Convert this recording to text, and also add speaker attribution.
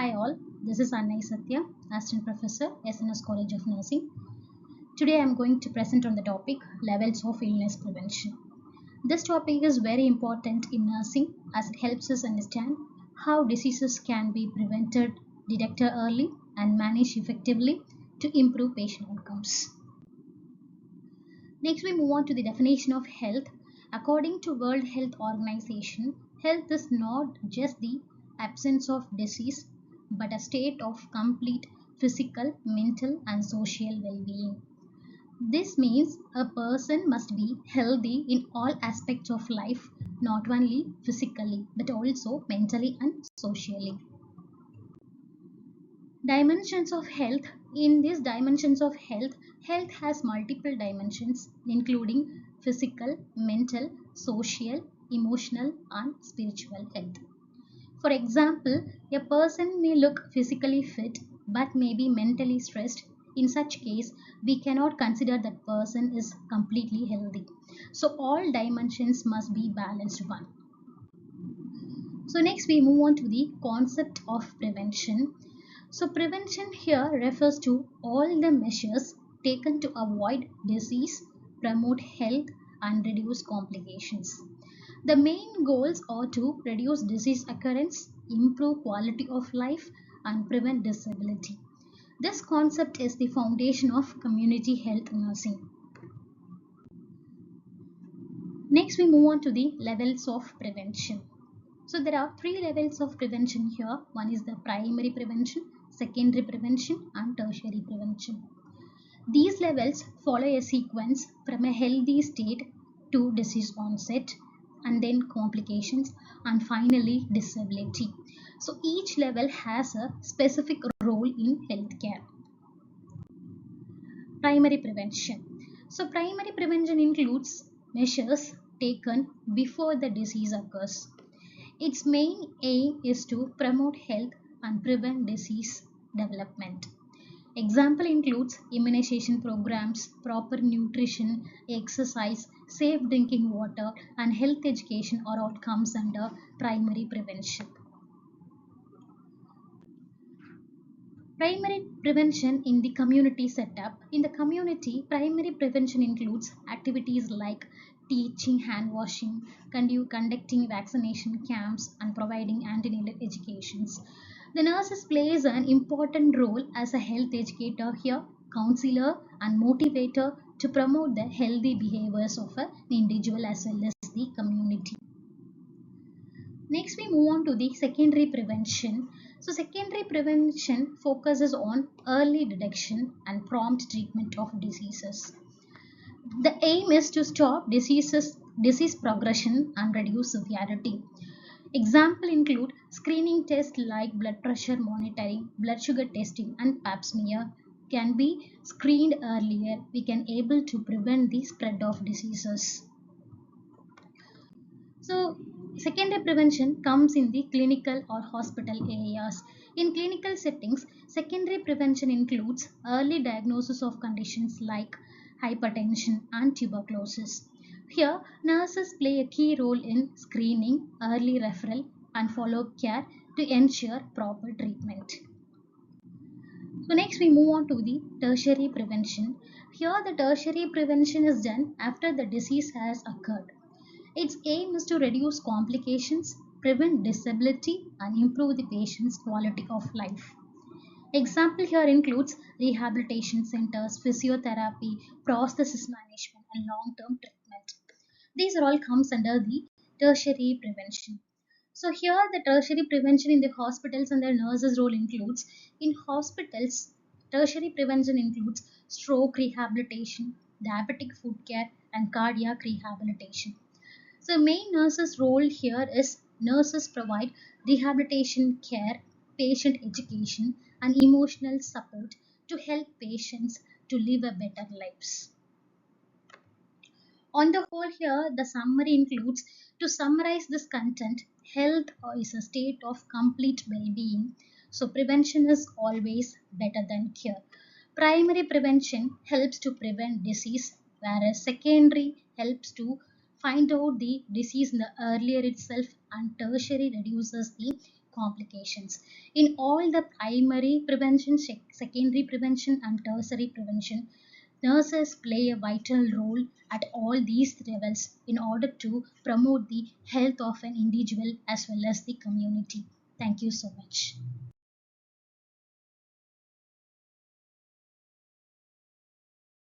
Speaker 1: Hi all, this is Annai Satya, Assistant Professor, SNS College of Nursing. Today I am going to present on the topic Levels of Illness Prevention. This topic is very important in nursing as it helps us understand how diseases can be prevented, detected early, and managed effectively to improve patient outcomes. Next, we move on to the definition of health. According to World Health Organization, health is not just the absence of disease, but a state of complete physical, mental, and social well-being. This means a person must be healthy in all aspects of life, not only physically, but also mentally and socially. Dimensions of health. In these dimensions of health, health has multiple dimensions including physical, mental, social, emotional, and spiritual health. For example, a person may look physically fit but may be mentally stressed. In such case, we cannot consider that person is completely healthy. So all dimensions must be balanced one. So next we move on to the concept of prevention. So prevention here refers to all the measures taken to avoid disease, promote health, and reduce complications. The main goals are to reduce disease occurrence, improve quality of life, and prevent disability. This concept is the foundation of community health nursing. Next, we move on to the levels of prevention. So there are three levels of prevention here. One is the primary prevention, secondary prevention, and tertiary prevention. These levels follow a sequence from a healthy state to disease onset and then complications and finally disability. So each level has a specific role in healthcare. Primary prevention. So primary prevention includes measures taken before the disease occurs. Its main aim is to promote health and prevent disease development. Example includes immunization programs, proper nutrition, exercise, safe drinking water, and health education are all comes under primary prevention. Primary prevention in the community setup. In the community, primary prevention includes activities like teaching hand washing, conducting vaccination camps, and providing antenatal educations. The nurses plays an important role as a health educator here, counselor, and motivator to promote the healthy behaviors of an individual as well as the community. Next, we move on to the secondary prevention. So, secondary prevention focuses on early detection and prompt treatment of diseases. The aim is to stop disease progression and reduce severity. Example include screening tests like blood pressure monitoring, blood sugar testing, and pap smear can be screened earlier. We can able to prevent the spread of diseases. So, secondary prevention comes in the clinical or hospital areas. In clinical settings, secondary prevention includes early diagnosis of conditions like hypertension and tuberculosis. Here, nurses play a key role in screening, early referral, and follow up care to ensure proper treatment. So, next we move on to the tertiary prevention. Here, the tertiary prevention is done after the disease has occurred. Its aim is to reduce complications, prevent disability, and improve the patient's quality of life. Example here includes rehabilitation centers, physiotherapy, prosthesis management, and long-term treatment. These are all comes under the tertiary prevention. So here the tertiary prevention in the hospitals and their nurses role includes in hospitals tertiary prevention includes stroke rehabilitation, diabetic foot care, and cardiac rehabilitation. So, main nurses' role here is nurses provide rehabilitation care, patient education, and emotional support to help patients to live a better lives. On the whole, here the summary includes to summarize this content, health is a state of complete well being. So, prevention is always better than cure. Primary prevention helps to prevent disease, whereas secondary helps to find out the disease in the earlier itself, and tertiary reduces the complications. In all the primary prevention, secondary prevention, and tertiary prevention, nurses play a vital role at all these levels in order to promote the health of an individual as well as the community. Thank you so much.